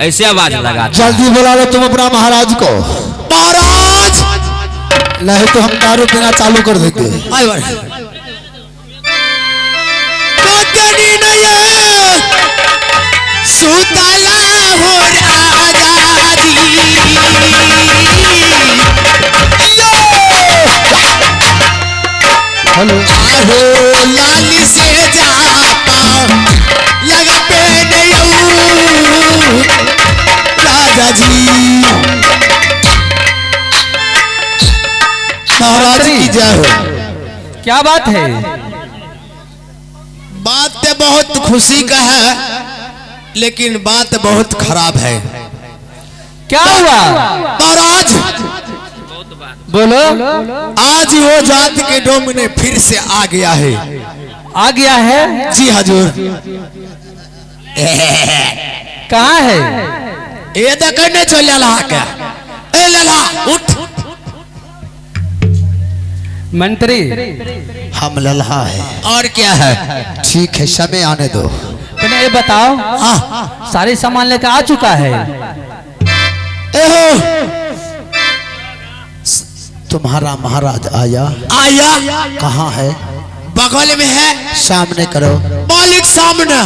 ऐसे आवाज लगा। जल्दी बुला लो तुम अपना महाराज को। महाराज नहीं तो हम दारू पीना चालू कर देंगे। सुतला हो हेलो आहो लाली से जा लगा पे राजा जी। महाराज की जय हो। क्या बात है? बात तो बहुत खुशी का है लेकिन बात बहुत खराब है। क्या हुआ महाराज? बोलो। आज वो जात के डोमिने फिर से आ गया है। आ गया है? जी हजूर। कहाँ है? ये तो करने चल लला क्या? ए लला उठ। मंत्री हम लल्हा है। और क्या है? ठीक है समय आने दो। मैंने ये बताओ, हाँ सारे सामान लेकर आ चुका है? एहो तुम्हारा महाराज आया? आया। कहाँ है? बगल में है। सामने करो। मालिक सामने।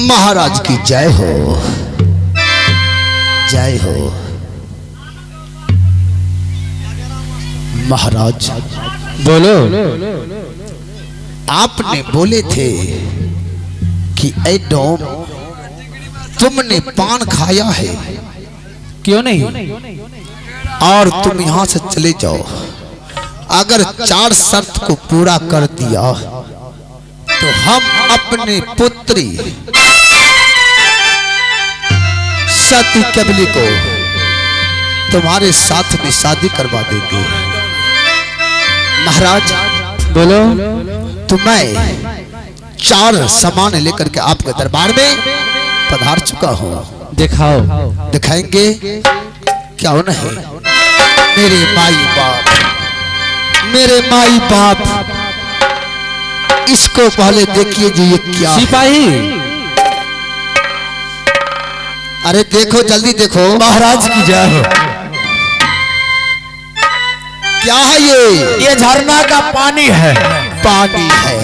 महाराज की जय हो, जय हो। महाराज बोलो। आपने बोले थे कि ऐ डोम तुमने पान खाया है, क्यों नहीं? और तुम यहाँ से चले जाओ। अगर 4 शर्त को पूरा कर दिया तो हम अपने पुत्री सती कबली को तुम्हारे साथ में शादी करवा देंगे। महाराज बोलो। तो मैं 4 सामान लेकर के आपके दरबार में पधार चुका हूँ। दिखाओ। दिखाएंगे क्या नहीं? मेरे माई बाप इसको पहले देखिए जी, ये क्या है? सिपाही अरे देखो जल्दी देखो। महाराज की जय हो। क्या है ये झरना का पानी है। पानी है।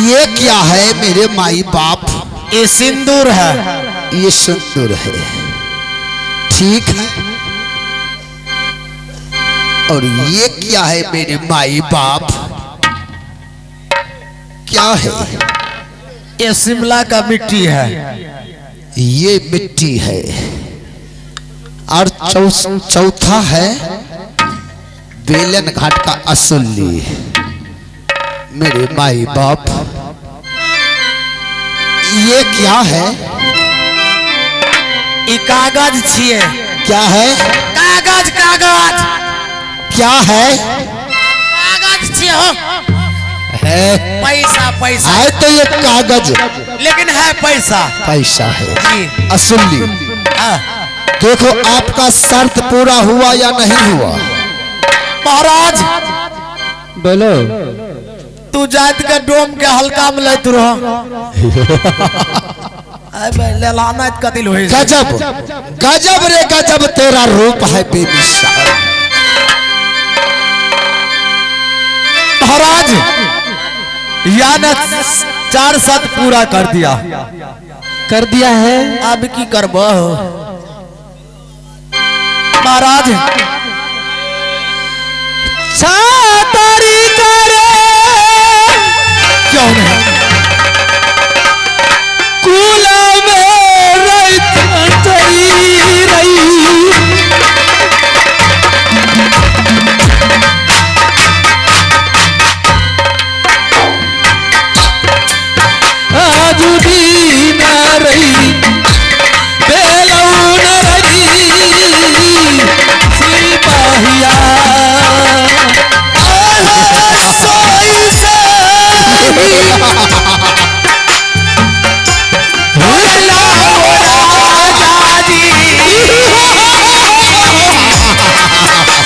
ये क्या है मेरे माई बाप? ये सिंदूर है। ये सिंदूर है, ठीक है। और ये क्या है मेरे माई बाप? क्या है? ये शिमला का मिट्टी है। ये मिट्टी है। और चौथा है बेलन घाट का असुल्ली। मेरे माई बाप ये क्या है? ये कागज छिए। क्या है? कागज क्या है? कागज छिए हो। है पैसा है तो ये कागज, लेकिन है पैसा है जी। असुल्ली। देखो आपका शर्त पूरा हुआ या नहीं हुआ? महाराज बोलो। तू जात के डोम के हल्का में लेत रहो। लेलाना कतिल होई। गजब गजब रे गजब तेरा रूप है बेमिसाल। महाराज यानी 4 शर्त पूरा कर दिया है। अब की करब महाराज? सातारी करे क्यों नहीं? कूला में रही आज भी न रही बेलऊ न रही सिपाहिया सोई से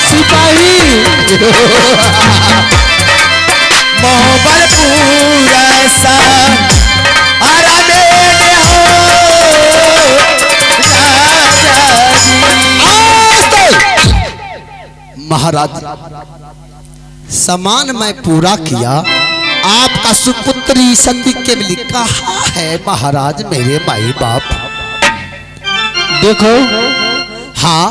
सिपाही मोहब्बत महाराज समान मैं पूरा किया, आपका सुपुत्री सती के लिए कहा है महाराज मेरे माई बाप। देखो हाँ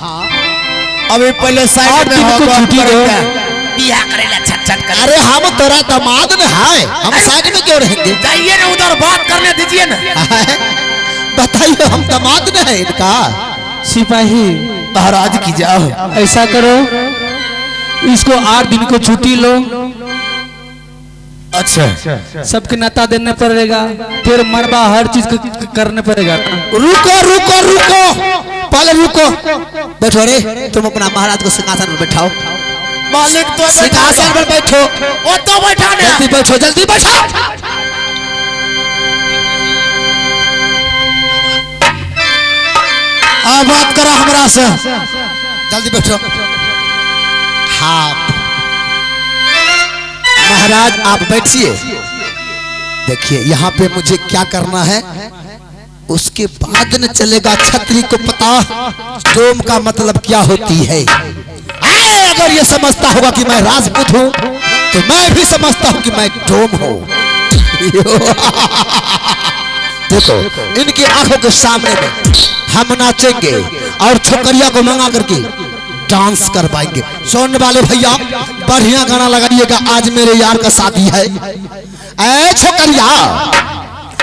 अभी पहले साइड में हो को छुट्टी दो। बियाह करेला छट छट कर। अरे हम तेरा दामाद न है, हम साइड में क्यों रहेंगे? जाइए ना उधर बात करने दीजिए ना। बताइए हम दामाद न है इनका। सिपाही महाराज की जाओ। ऐसा करो, इसको 8 दिन को छुट्टी लो, अच्छा सबके नाता देने पड़ेगा, फिर मरबा हर चीज करने पड़ेगा। रुको रुको रुको, पहले रुको, बैठो रे, तुम अपना महाराज को सिंहासन पर बैठाओ। मालिक तो सिंहासन पर बैठो, वो तो बैठा ना। जल्दी बैठो जल्दी बैठो। हाँ बात करो हमरा से, जल्दी बैठो। हाँ महाराज आप बैठिए। देखिए यहाँ पे मुझे क्या करना है, उसके बाद न चलेगा। छतरी को पता डोम का मतलब क्या होती है। अगर ये समझता होगा कि मैं राजपूत हूँ तो मैं भी समझता हूँ कि मैं डोम हूँ। देखो इनकी आंखों के सामने में हम नाचेंगे और छोकरिया को मंगा करके डांस करवाएंगे। सुनने वाले भैया बढ़िया गाना लगाइएगा, आज मेरे यार का शादी है। ऐ छोकरिया